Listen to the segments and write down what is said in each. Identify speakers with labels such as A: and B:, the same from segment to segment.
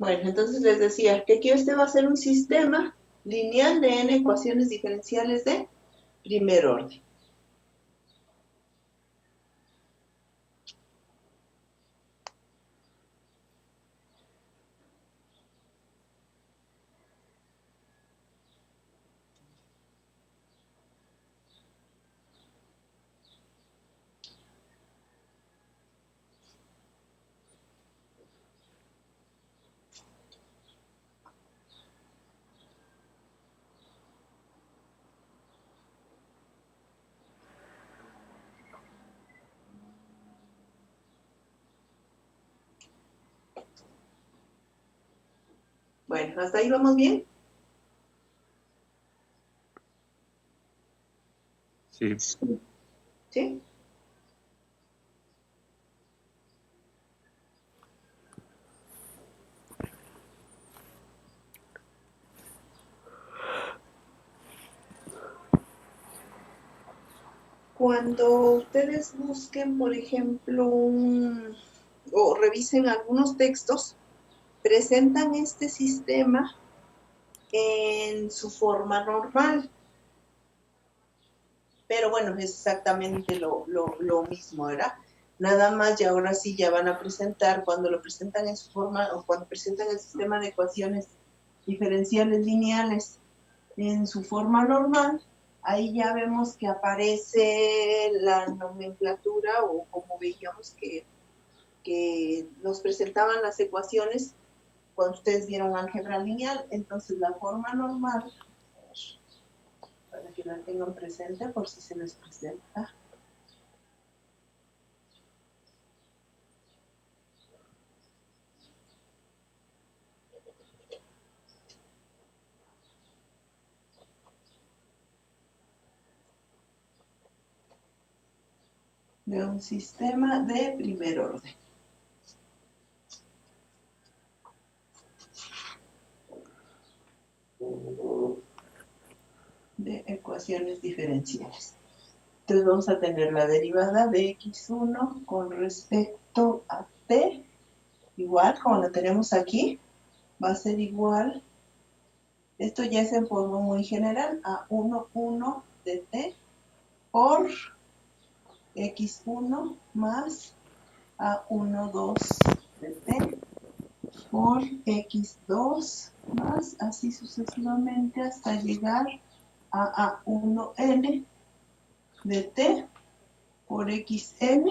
A: Bueno, entonces les decía que aquí este va a ser un sistema lineal de n ecuaciones diferenciales de primer orden. Bueno, ¿hasta ahí vamos bien?
B: Sí.
A: ¿Sí? Cuando ustedes busquen, por ejemplo, o revisen algunos textos, presentan este sistema en su forma normal. Pero bueno, es exactamente lo mismo, ¿verdad? Nada más y ahora sí ya van a presentar, cuando lo presentan en su forma, o cuando presentan el sistema de ecuaciones diferenciales lineales en su forma normal, ahí ya vemos que aparece la nomenclatura, o como veíamos que nos presentaban las ecuaciones cuando ustedes vieron álgebra lineal. Entonces la forma normal, para que la tengan presente por si se les presenta. De un sistema de primer orden. De ecuaciones diferenciales. Entonces vamos a tener la derivada de x1 con respecto a t, igual como la tenemos aquí, va a ser igual, esto ya es en forma muy general, a 1 de t por x1 más a 2 de t por x2 más, así sucesivamente hasta llegar a 1n de t por xn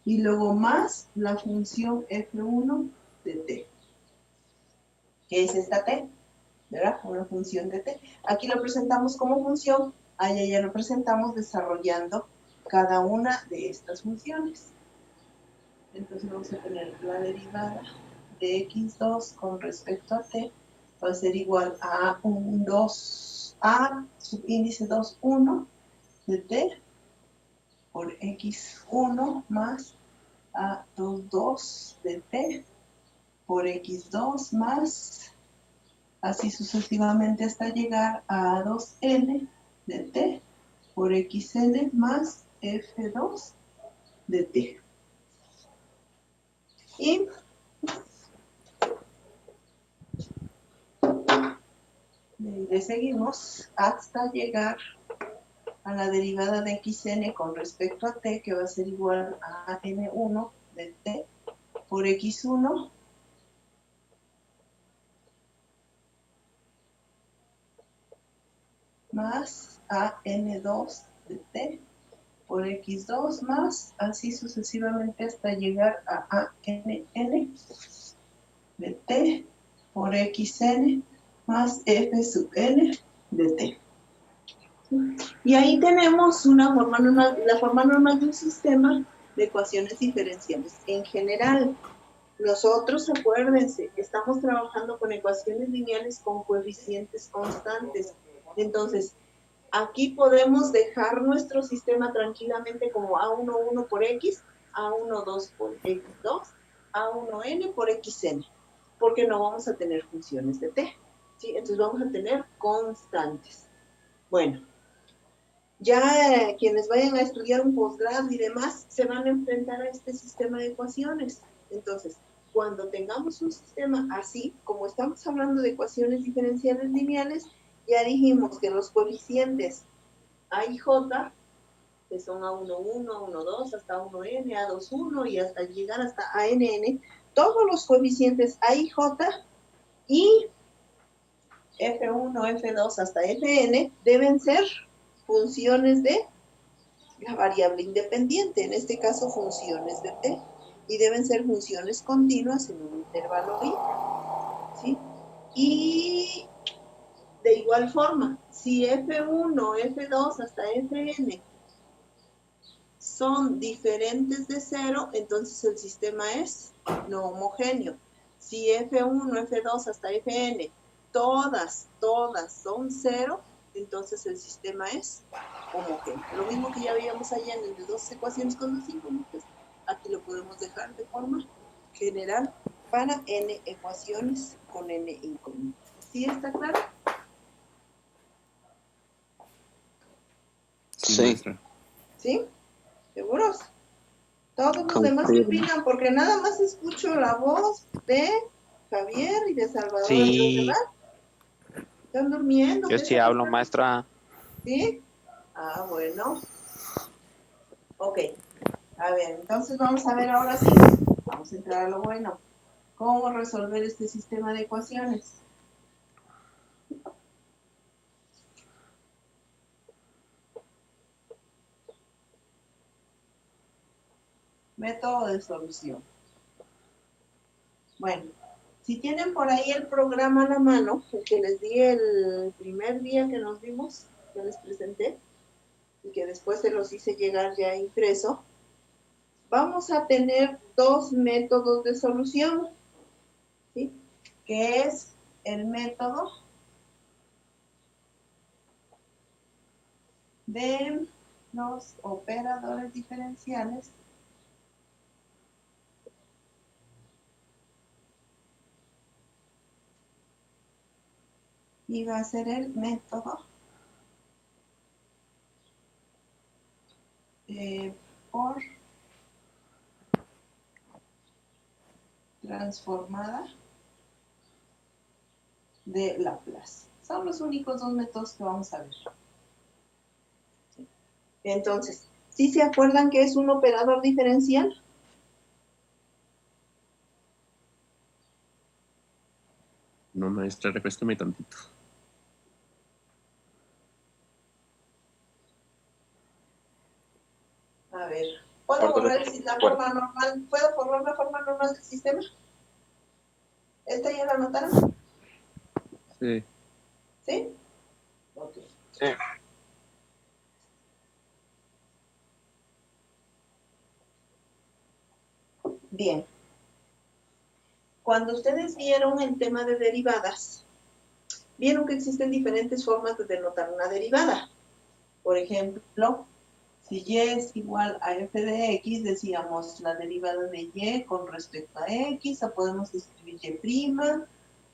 A: y luego más la función f1 de t, que es esta t, ¿verdad? Una función de t. Aquí lo presentamos como función, allá ya lo presentamos desarrollando cada una de estas funciones. Entonces vamos a tener la derivada de x2 con respecto a t, va a ser igual a un 2, a subíndice 2, 1 de t por x1 más a 2 de t por x2 más, así sucesivamente hasta llegar a 2n de t por xn más f2 de t. Y le seguimos hasta llegar a la derivada de xn con respecto a t, que va a ser igual a n1 de t por x1 más a n2 de t por x2 más, así sucesivamente hasta llegar a nn de t por xn más f sub n de t. Y ahí tenemos una forma normal, la forma normal de un sistema de ecuaciones diferenciales. En general, nosotros, acuérdense, estamos trabajando con ecuaciones lineales con coeficientes constantes. Entonces, aquí podemos dejar nuestro sistema tranquilamente como A11 por X, A12 por X2, A1N por XN, porque no vamos a tener funciones de T, ¿sí? Entonces vamos a tener constantes. Bueno, ya quienes vayan a estudiar un posgrado y demás se van a enfrentar a este sistema de ecuaciones. Entonces, cuando tengamos un sistema así, como estamos hablando de ecuaciones diferenciales lineales, ya dijimos que los coeficientes A y J, que son A11, A12, hasta 1n, A21 y hasta llegar hasta ANN, todos los coeficientes A y J y F1, F2 hasta Fn deben ser funciones de la variable independiente, en este caso funciones de t, y deben ser funciones continuas en un intervalo i, ¿sí? Y de igual forma, si F1, F2 hasta Fn son diferentes de cero, entonces el sistema es no homogéneo. Si F1, F2 hasta Fn, todas son cero, entonces el sistema es homogéneo. Lo mismo que ya veíamos allá en el de dos ecuaciones con dos incógnitas, aquí lo podemos dejar de forma general para n ecuaciones con n incógnitas. ¿Sí está claro?
B: Sí, maestra.
A: ¿Sí? ¿Seguros? Todos los demás
B: Confirmo.
A: opinan, porque nada más escucho la voz de Javier y de Salvador. ¿Y los
C: Sí,
A: demás? ¿Están durmiendo?
C: yo
A: ¿Qué
C: sí
A: está
C: hablo,
A: pasando?
C: maestra.
A: ¿Sí? Ah, bueno. Ok. A ver, entonces vamos a ver ahora sí. Vamos a entrar a lo bueno. ¿Cómo resolver este sistema de ecuaciones? Método de solución. Bueno, si tienen por ahí el programa a la mano, el que les di el primer día que nos vimos, que les presenté, y que después se los hice llegar ya impreso, vamos a tener dos métodos de solución, ¿sí? Que es el método de los operadores diferenciales y va a ser el método por transformada de Laplace. Son los únicos dos métodos que vamos a ver. ¿Sí? Entonces, ¿sí se acuerdan que es un operador diferencial?
B: No, maestra, refrescame tantito.
A: A ver, ¿puedo borrar la forma normal? ¿Puedo borrar la forma normal del sistema? ¿Esta ya la anotaron?
B: Sí.
A: ¿Sí? Ok.
C: Sí.
A: Bien. Cuando ustedes vieron el tema de derivadas, vieron que existen diferentes formas de denotar una derivada. Por ejemplo, si y es igual a f de x, decíamos la derivada de y con respecto a x, o podemos escribir y',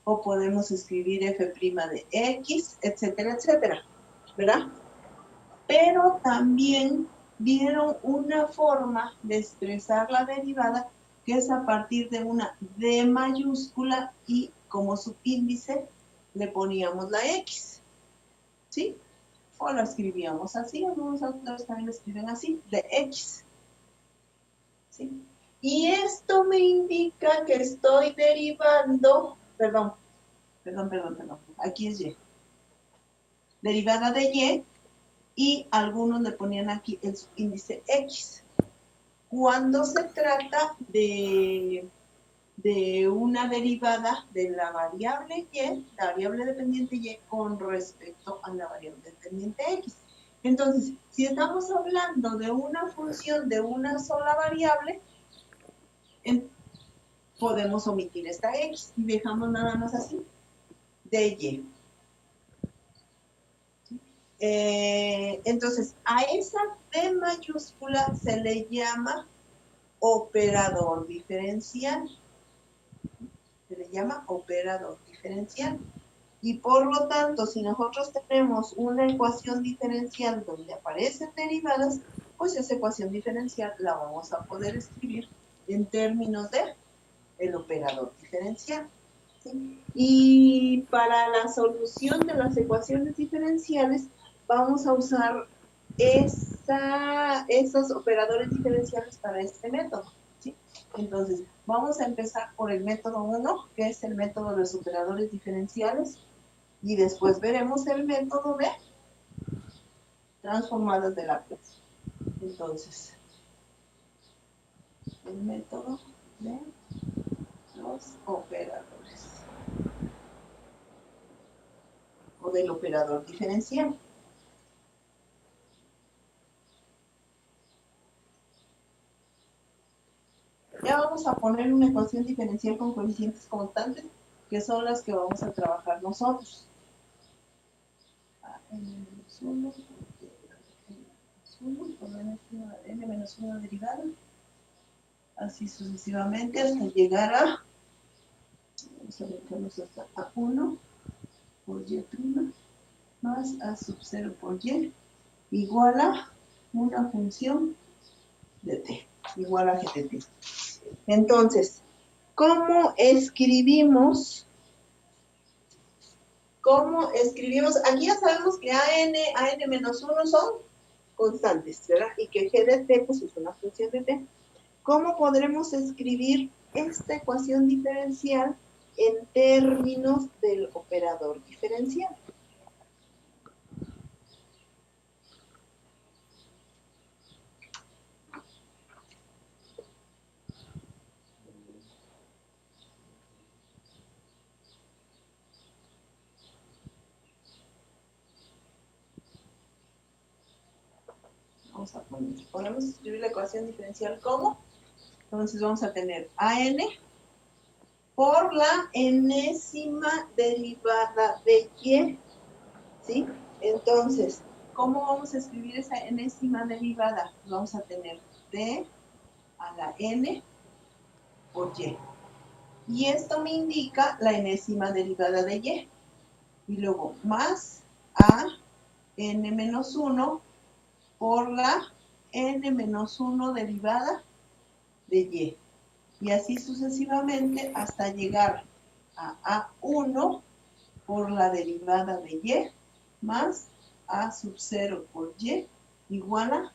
A: o podemos escribir f' de x, etcétera, etcétera, ¿verdad? Pero también vieron una forma de expresar la derivada que es a partir de una d mayúscula y como subíndice le poníamos la x, ¿sí? O la escribíamos así, algunos autores también lo escriben así, de x, ¿sí? Y esto me indica que estoy derivando, perdón, aquí es y, derivada de y algunos le ponían aquí el subíndice x. Cuando se trata de una derivada de la variable y, la variable dependiente y con respecto a la variable dependiente x. Entonces, si estamos hablando de una función de una sola variable, podemos omitir esta x y dejamos nada más así, de y. Entonces, a esa d mayúscula se le llama operador diferencial. Se le llama operador diferencial. Y por lo tanto, si nosotros tenemos una ecuación diferencial donde aparecen derivadas, pues esa ecuación diferencial la vamos a poder escribir en términos de el operador diferencial. ¿Sí? Y para la solución de las ecuaciones diferenciales vamos a usar esos operadores diferenciales para este método. ¿Sí? Entonces, vamos a empezar por el método 1, que es el método de los operadores diferenciales, y después veremos el método de transformadas de Laplace. Entonces, el método de los operadores o del operador diferencial. Ya vamos a poner una ecuación diferencial con coeficientes constantes, que son las que vamos a trabajar nosotros. n-1 por n-1 derivada, así sucesivamente hasta llegar a, vamos a meternos hasta a1 por y' más a sub 0 por y igual a una función de t, igual a gt. Entonces, ¿cómo escribimos? Aquí ya sabemos que an-1 son constantes, ¿verdad? Y que g de t pues, es una función de t. ¿Cómo podremos escribir esta ecuación diferencial en términos del operador diferencial? Vamos a podemos escribir la ecuación diferencial como, entonces vamos a tener an por la enésima derivada de y, ¿sí? Entonces, ¿cómo vamos a escribir esa enésima derivada? Vamos a tener d a la n por y. Y esto me indica la enésima derivada de y. Y luego más a n-1 por la n-1 derivada de y. Y así sucesivamente hasta llegar a A1 por la derivada de y más a sub 0 por y igual a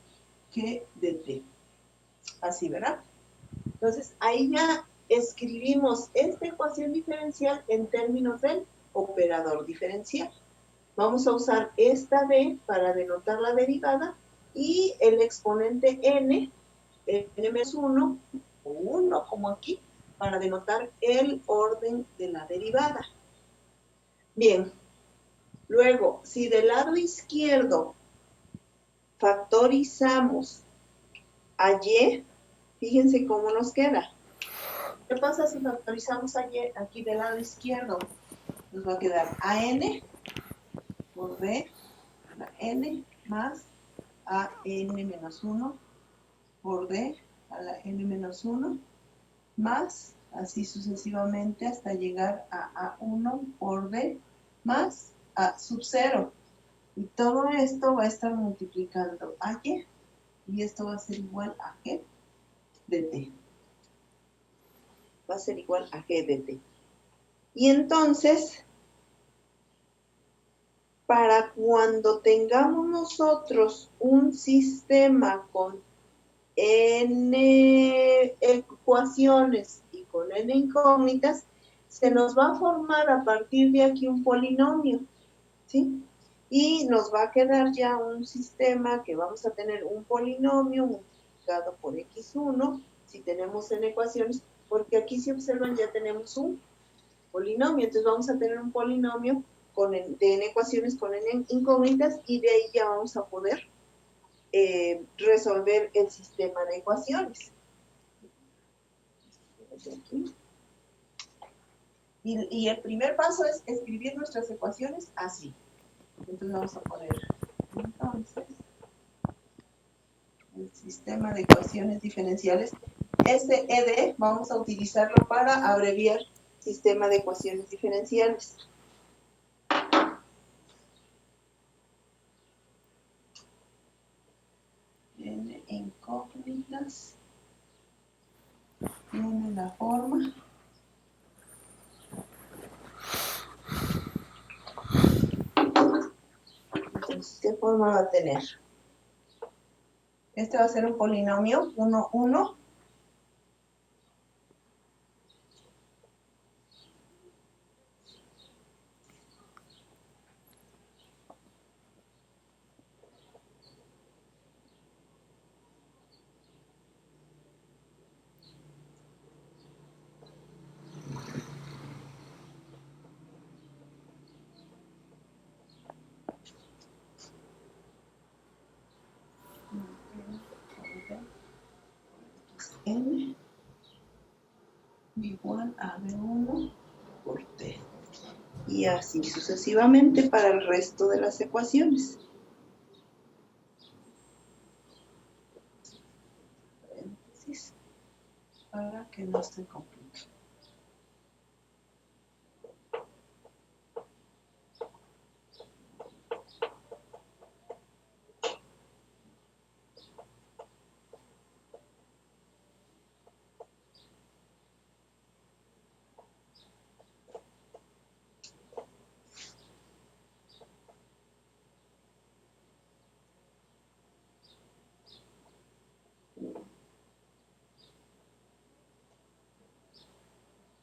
A: g de t. Así, ¿verdad? Entonces, ahí ya escribimos esta ecuación diferencial en términos del operador diferencial. Vamos a usar esta d para denotar la derivada y el exponente n, n-1, o 1 como aquí, para denotar el orden de la derivada. Bien, luego, si del lado izquierdo factorizamos a y, fíjense cómo nos queda. ¿Qué pasa si factorizamos a y aquí del lado izquierdo? Nos va a quedar an por b, la n, más a n-1 por d a la n-1, más, así sucesivamente hasta llegar a A1 por d, más a sub 0. Y todo esto va a estar multiplicando a y esto va a ser igual a g de t. Va a ser igual a g de t. Y entonces, para cuando tengamos nosotros un sistema con n ecuaciones y con n incógnitas, se nos va a formar a partir de aquí un polinomio, ¿sí? Y nos va a quedar ya un sistema que vamos a tener un polinomio multiplicado por x1, si tenemos n ecuaciones, porque aquí si observan ya tenemos un polinomio, entonces vamos a tener un polinomio de n ecuaciones con n incógnitas y de ahí ya vamos a poder resolver el sistema de ecuaciones. Y el primer paso es escribir nuestras ecuaciones así. Entonces vamos a poner, entonces, el sistema de ecuaciones diferenciales. Este ED vamos a utilizarlo para abreviar sistema de ecuaciones diferenciales. N incógnitas tiene la forma ¿qué forma va a tener? Este va a ser un polinomio, 1, 1. N igual a B1 por T. Y así sucesivamente para el resto de las ecuaciones. Paréntesis, para que no se complique.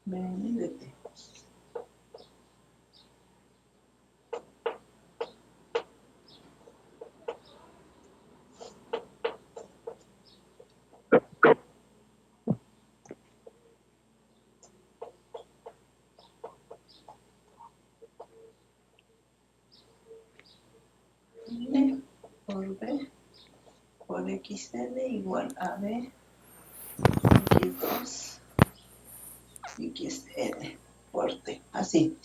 A: Bn de T. N por B por XN igual a B X2 XN por T. Así.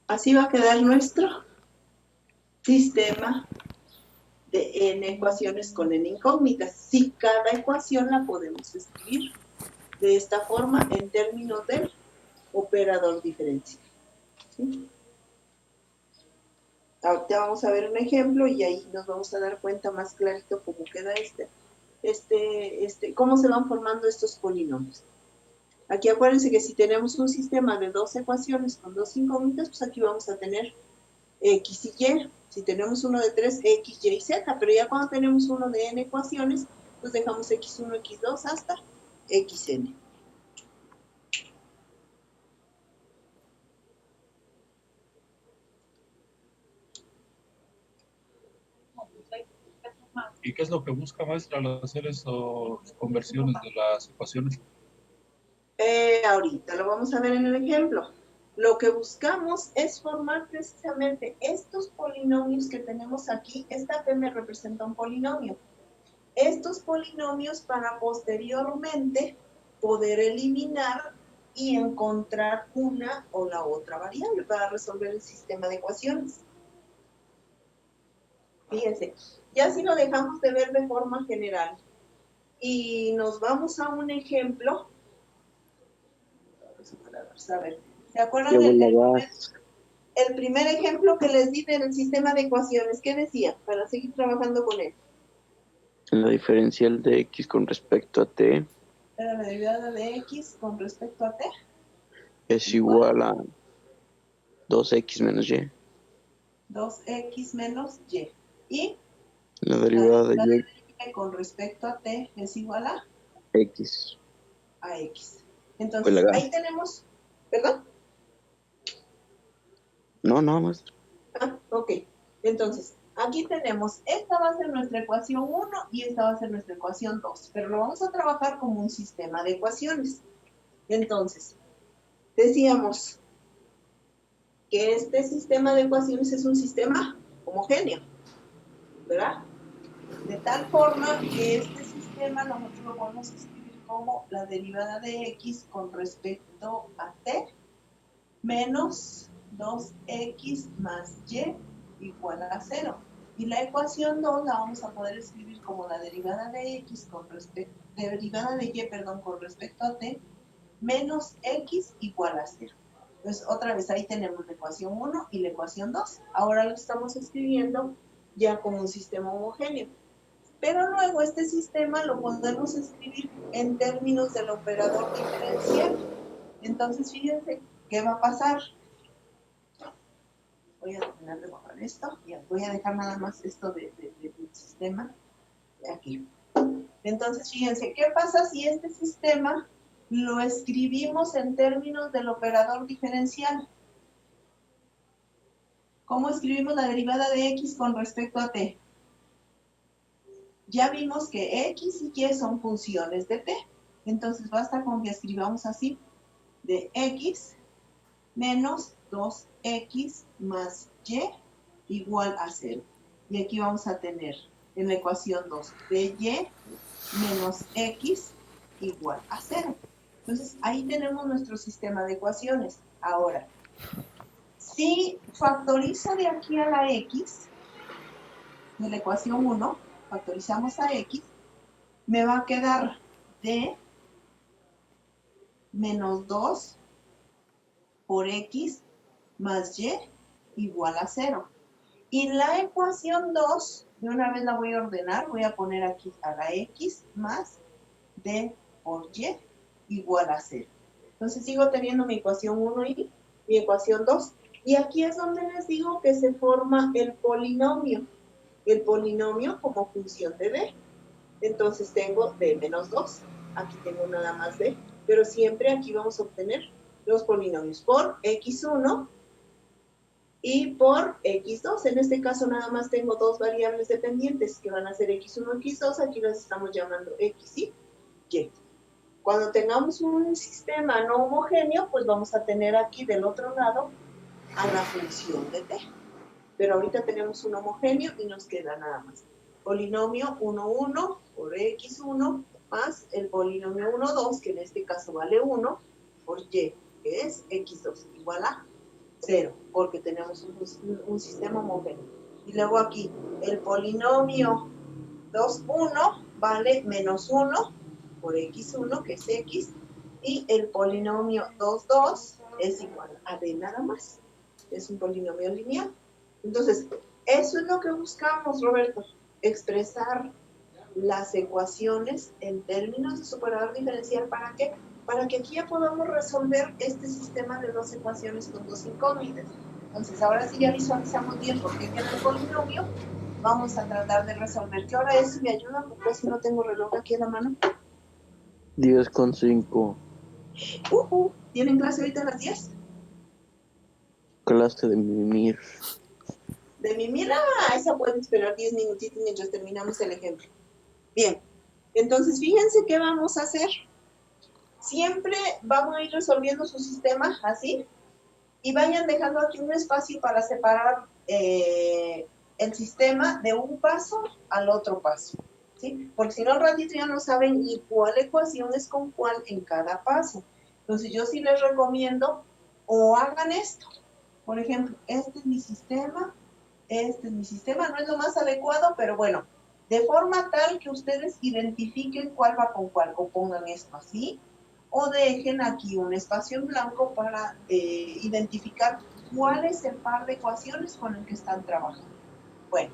A: Así va a quedar nuestro sistema de n ecuaciones con n incógnitas. Si cada ecuación la podemos escribir de esta forma en términos del operador diferencial. ¿Sí? Ahorita vamos a ver un ejemplo y ahí nos vamos a dar cuenta más clarito cómo queda cómo se van formando estos polinomios. Aquí acuérdense que si tenemos un sistema de dos ecuaciones con dos incógnitas, pues aquí vamos a tener X y Y. Si tenemos uno de 3, X, Y y Z, pero ya cuando tenemos uno de n ecuaciones, pues dejamos X1, X2 hasta Xn.
C: ¿Y qué es lo que busca, maestra, al hacer esas conversiones de las ecuaciones?
A: Ahorita lo vamos a ver en el ejemplo. Lo que buscamos es formar precisamente estos polinomios que tenemos aquí. Esta P me representa un polinomio. Estos polinomios para posteriormente poder eliminar y encontrar una o la otra variable para resolver el sistema de ecuaciones. Fíjense, ya si lo dejamos de ver de forma general y nos vamos a un ejemplo. A ver, ¿se acuerdan el primer ejemplo que les di del sistema de ecuaciones? ¿Qué decía? Para seguir trabajando con él.
D: La diferencial de x con respecto a t
A: Era la derivada de x con respecto a t.
D: es igual a 2x menos y.
A: 2x menos y. Y
D: La derivada de
A: y con respecto a t es igual a
D: x.
A: A x. Entonces, ahí tenemos, ¿perdón?
D: No, maestra.
A: Ah, ok. Entonces, aquí tenemos, esta va a ser nuestra ecuación 1 y esta va a ser nuestra ecuación 2, pero lo vamos a trabajar como un sistema de ecuaciones. Entonces, decíamos que este sistema de ecuaciones es un sistema homogéneo, ¿verdad? De tal forma que este sistema nosotros lo podemos escribir como la derivada de x con respecto a t menos 2x más y igual a 0. Y la ecuación 2 la vamos a poder escribir como la derivada de x con respecto, derivada de y, perdón, con respecto a t menos x igual a 0. Entonces, otra vez ahí tenemos la ecuación 1 y la ecuación 2. Ahora lo estamos escribiendo ya como un sistema homogéneo. Pero luego este sistema lo podemos escribir en términos del operador diferencial. Entonces, fíjense, ¿qué va a pasar? Voy a terminar de borrar esto. Ya, voy a dejar nada más esto del sistema de aquí. Entonces, fíjense, ¿qué pasa si este sistema lo escribimos en términos del operador diferencial? ¿Cómo escribimos la derivada de x con respecto a t? Ya vimos que x y y son funciones de t. Entonces, basta con que escribamos así, de x menos 2x más y igual a 0. Y aquí vamos a tener en la ecuación 2 de y menos x igual a 0. Entonces, ahí tenemos nuestro sistema de ecuaciones. Ahora, si factorizo de aquí a la x, de la ecuación 1, factorizamos a x, me va a quedar d menos 2 por x más y igual a 0. Y la ecuación 2, de una vez la voy a ordenar, voy a poner aquí a la x más d por y igual a 0. Entonces sigo teniendo mi ecuación 1 y mi ecuación 2. Y aquí es donde les digo que se forma el polinomio como función de d. Entonces tengo d menos 2, aquí tengo nada más d, pero siempre aquí vamos a obtener los polinomios por x1 y por x2. En este caso nada más tengo dos variables dependientes que van a ser x1 y x2, aquí las estamos llamando x y y. Cuando tengamos un sistema no homogéneo, pues vamos a tener aquí del otro lado a la función de t. Pero ahorita tenemos un homogéneo y nos queda nada más polinomio 1, 1 por x1 más el polinomio 1, 2, que en este caso vale 1, por y, que es x2, igual a 0, porque tenemos un sistema homogéneo. Y luego aquí, el polinomio 2, 1 vale menos 1 por x1, que es x, y el polinomio 2, 2 es igual a d nada más. Es un polinomio lineal. Entonces, eso es lo que buscamos, Roberto, expresar las ecuaciones en términos de su operador diferencial. ¿Para qué? Para que aquí ya podamos resolver este sistema de dos ecuaciones con dos incógnitas. Entonces, ahora sí ya visualizamos bien por qué queda el polinomio. Vamos a tratar de resolver. ¿Qué hora es? ¿Me ayudan? Porque si no tengo reloj aquí en la mano.
D: 10:05.
A: ¿Tienen clase ahorita a las 10?
D: Clase de mimir.
A: De mi mira, esa puede esperar 10 minutitos mientras terminamos el ejemplo. Bien, entonces fíjense qué vamos a hacer. Siempre vamos a ir resolviendo su sistema así y vayan dejando aquí un espacio para separar el sistema de un paso al otro paso, ¿sí? Porque si no al ratito ya no saben ni cuál ecuación es con cuál en cada paso. Entonces yo sí les recomiendo o hagan esto. Por ejemplo, este es mi sistema, no es lo más adecuado, pero bueno, de forma tal que ustedes identifiquen cuál va con cuál, o pongan esto así, o dejen aquí un espacio en blanco para identificar cuál es el par de ecuaciones con el que están trabajando. Bueno,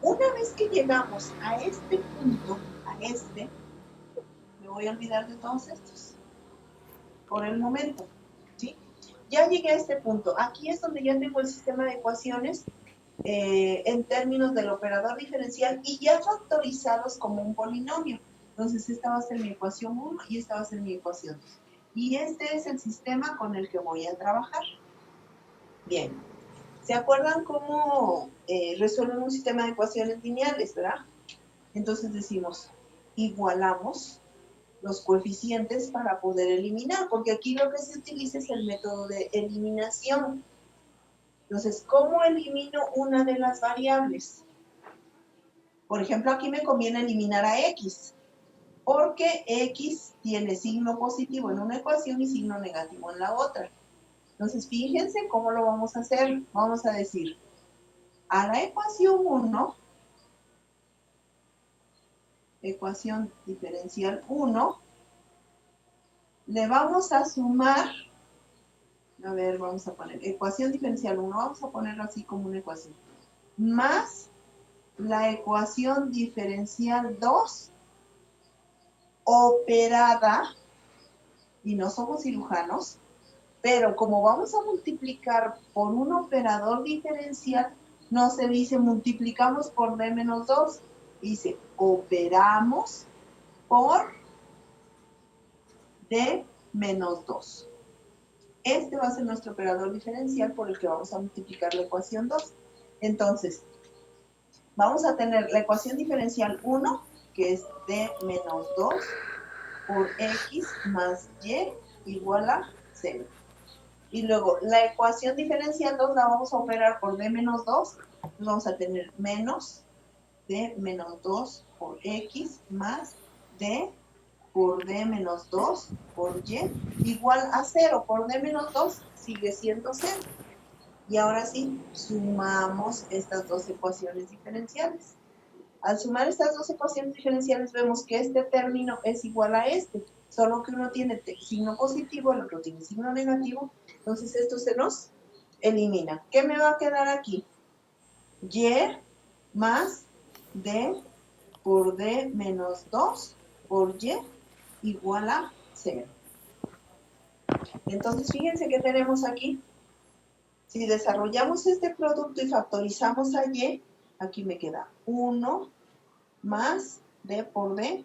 A: una vez que llegamos a este punto, me voy a olvidar de todos estos, por el momento, ¿sí? Ya llegué a este punto, aquí es donde ya tengo el sistema de ecuaciones en términos del operador diferencial y ya factorizados como un polinomio. Entonces esta va a ser mi ecuación 1 y esta va a ser mi ecuación 2. Y este es el sistema con el que voy a trabajar. Bien, ¿se acuerdan cómo resuelven un sistema de ecuaciones lineales, verdad? Entonces decimos, igualamos los coeficientes para poder eliminar, porque aquí lo que se utiliza es el método de eliminación. Entonces, ¿cómo elimino una de las variables? Por ejemplo, aquí me conviene eliminar a x, porque x tiene signo positivo en una ecuación y signo negativo en la otra. Entonces, fíjense cómo lo vamos a hacer. Vamos a decir, a la ecuación 1, ecuación diferencial 1, le vamos a sumar, a ver, vamos a poner ecuación diferencial 1, vamos a ponerlo así como una ecuación, más la ecuación diferencial 2 operada, y no somos cirujanos, Pero como vamos a multiplicar por un operador diferencial, no se dice multiplicamos por d menos 2, dice operamos por d menos 2. Este va a ser nuestro operador diferencial por el que vamos a multiplicar la ecuación 2. Entonces, vamos a tener la ecuación diferencial 1, que es d menos 2 por x más y igual a 0. Y luego la ecuación diferencial 2 la vamos a operar por d menos 2. Entonces vamos a tener menos d menos 2 por x más d por d menos 2 por y igual a 0. Por d menos 2 sigue siendo 0. Y ahora sí, sumamos estas dos ecuaciones diferenciales. Al sumar estas dos ecuaciones diferenciales vemos que este término es igual a este, solo que uno tiene signo positivo, el otro tiene signo negativo, entonces esto se nos elimina. ¿Qué me va a quedar aquí? Y más d por d menos 2 por y igual a 0. Entonces fíjense que tenemos aquí. Si desarrollamos este producto y factorizamos a y, aquí me queda 1 más d por d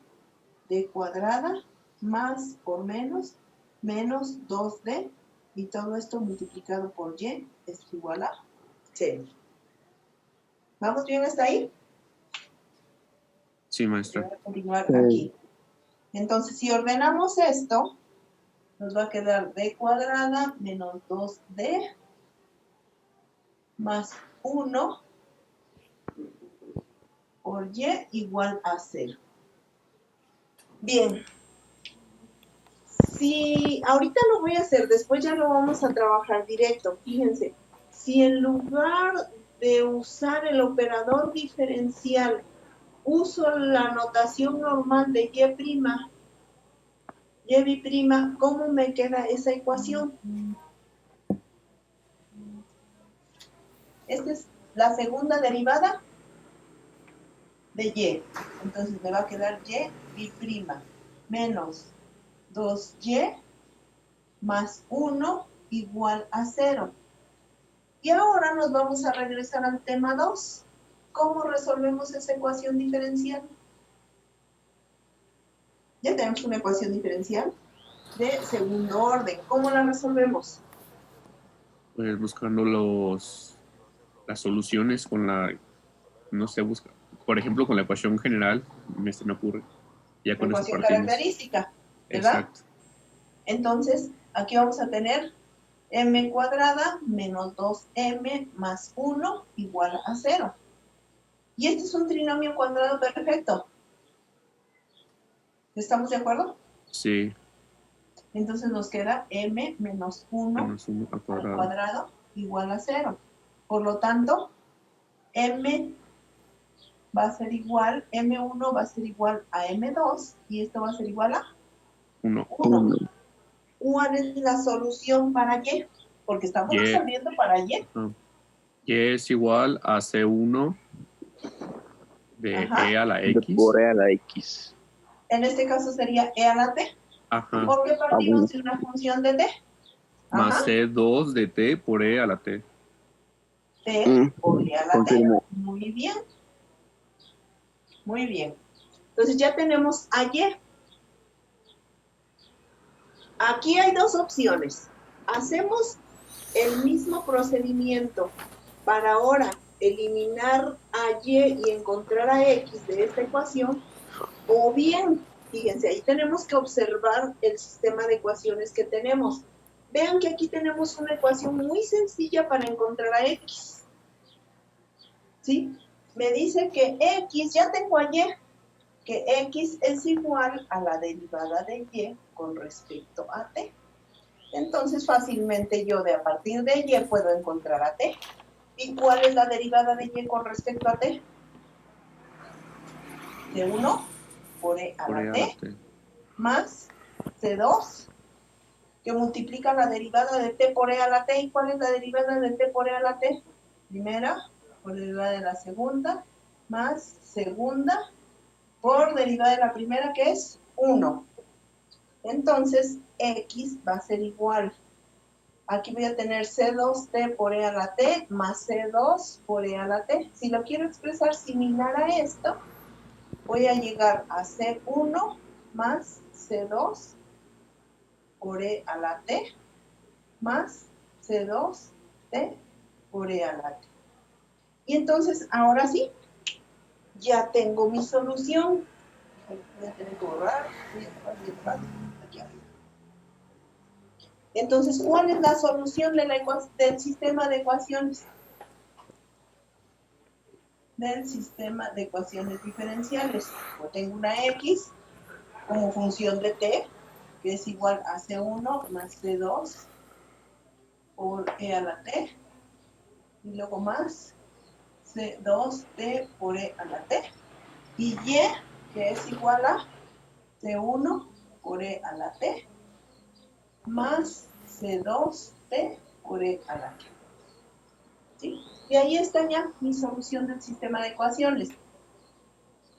A: cuadrada, más por menos 2d, y todo esto multiplicado por y es igual a 0. ¿Vamos bien hasta ahí?
B: Sí,
A: Voy
B: maestra.
A: a continuar aquí. Entonces, si ordenamos esto, nos va a quedar d cuadrada menos 2d más 1 por y igual a 0. Bien. Si ahorita lo voy a hacer, después ya lo vamos a trabajar directo. Fíjense, si en lugar de usar el operador diferencial, uso la notación normal de y', ¿cómo me queda esa ecuación? Esta es la segunda derivada de y. Entonces me va a quedar y' menos 2y más 1 igual a 0. Y ahora nos vamos a regresar al tema 2. ¿Cómo resolvemos esa ecuación diferencial? Ya tenemos una ecuación diferencial de segundo orden. ¿Cómo la resolvemos?
B: Pues buscando las soluciones con la, no sé, por ejemplo, con la ecuación general, se me ocurre. Ya
A: La
B: con eso
A: ecuación
B: partimos.
A: característica, ¿verdad?
B: Exacto.
A: Entonces, aquí vamos a tener m cuadrada menos 2m más 1 igual a 0. Y este es un trinomio cuadrado perfecto. ¿Estamos de acuerdo?
B: Sí,
A: Entonces nos queda m menos 1
B: menos 1 al
A: al
B: cuadrado.
A: cuadrado igual a 0. Por lo tanto, m va a ser igual, m1 va a ser igual a m2 y esto va a ser igual a
B: 1.
A: 1. ¿Cuál es la solución para y? Porque estamos
B: Y.
A: resolviendo para y.
B: Y es igual a C1 de
A: Ajá.
B: E a la
D: De
B: X.
D: por E a la X.
A: En este caso sería e a la t,
B: Ajá.
A: porque partimos de una función de t.
B: Más
A: Ajá.
B: C2 de T por E a la T.
A: T por e a la t.
D: Confirmo.
A: Muy bien. Muy bien. Entonces ya tenemos a y. Aquí hay dos opciones. Hacemos el mismo procedimiento para ahora eliminar a y y encontrar a x de esta ecuación, o bien, fíjense, ahí tenemos que observar el sistema de ecuaciones que tenemos. Vean que aquí tenemos una ecuación muy sencilla para encontrar a x. ¿Sí? Me dice que x, ya tengo a y, que x es igual a la derivada de y con respecto a t. Entonces fácilmente yo a partir de y puedo encontrar a t. ¿Y cuál es la derivada de y con respecto a t? C1 por e a
B: Por E
A: la
B: a la
A: t
B: T.
A: más C2 que multiplica la derivada de t por e a la t. ¿Y cuál es la derivada de t por e a la t? Primera por derivada de la segunda más segunda por derivada de la primera, que es 1. Entonces, x va a ser igual Aquí voy a tener C2t por e a la t más C2 por e a la t. Si lo quiero expresar similar a esto, voy a llegar a C1 más C2 por e a la t más C2t por e a la t. Y entonces, ahora sí, ya tengo mi solución. Voy a tener que borrar. Aquí arriba. Entonces, ¿cuál es la solución del sistema de ecuaciones? Del sistema de ecuaciones diferenciales. Yo tengo una x como función de t, que es igual a C1 más C2 por e a la t, y luego más C2t por e a la t, y y, que es igual a C1 por e a la t, más C2t por e a la t. ¿Sí? Y ahí está ya mi solución del sistema de ecuaciones.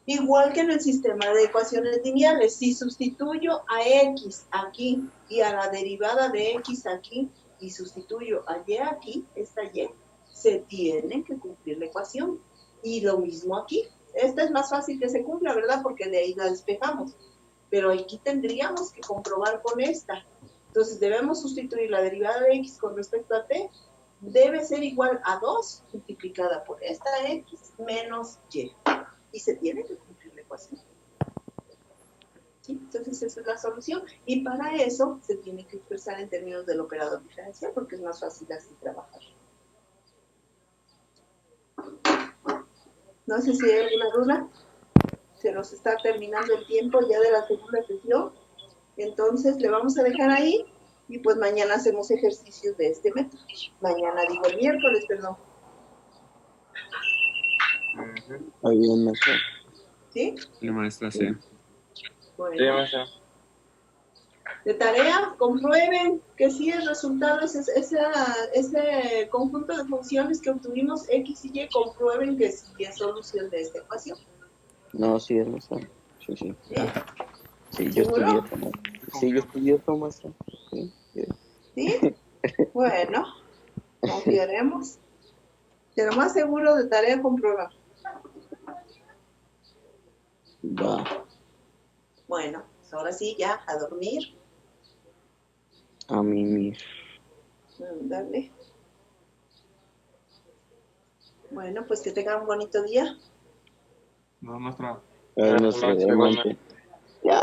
A: Igual que en el sistema de ecuaciones lineales, si sustituyo a x aquí y a la derivada de x aquí y sustituyo a y aquí, esta y, se tiene que cumplir la ecuación. Y lo mismo aquí. Esta es más fácil que se cumpla, ¿verdad? Porque de ahí la despejamos. Pero aquí tendríamos que comprobar con esta. Entonces debemos sustituir la derivada de x con respecto a t. Debe ser igual a 2 multiplicada por esta x menos y. Y se tiene que cumplir la ecuación. ¿Sí? Entonces esa es la solución. Y para eso se tiene que expresar en términos del operador diferencial porque es más fácil así trabajar. No sé si hay alguna duda. Se nos está terminando el tiempo ya de la segunda sesión. Entonces le vamos a dejar ahí y pues mañana hacemos ejercicios de este método. Mañana digo el miércoles, perdón.
D: Está bien, maestra.
A: ¿Sí?
B: La maestra C.
A: Bueno.
E: Sí, maestra.
A: De tarea, comprueben que sí el resultado es ese conjunto de funciones que obtuvimos x y y, comprueben que sí es solución de esta ecuación.
D: No, sí es maestra. Sí, sí.
A: ¿Sí?
D: Sí, yo
A: ¿Seguro?
D: estudié eso, maestra. Sí, yo estudié eso, maestra. Sí, sí.
A: ¿Sí? Bueno, confiaremos. Pero más seguro de tarea comprueba.
D: Va.
A: Bueno, pues ahora sí, ya, a dormir.
D: A mí.
A: Dale. Bueno, pues que tengan un bonito día.
C: No, maestra.
D: Ay, maestra,
E: Igualmente.
D: igualmente. Ya.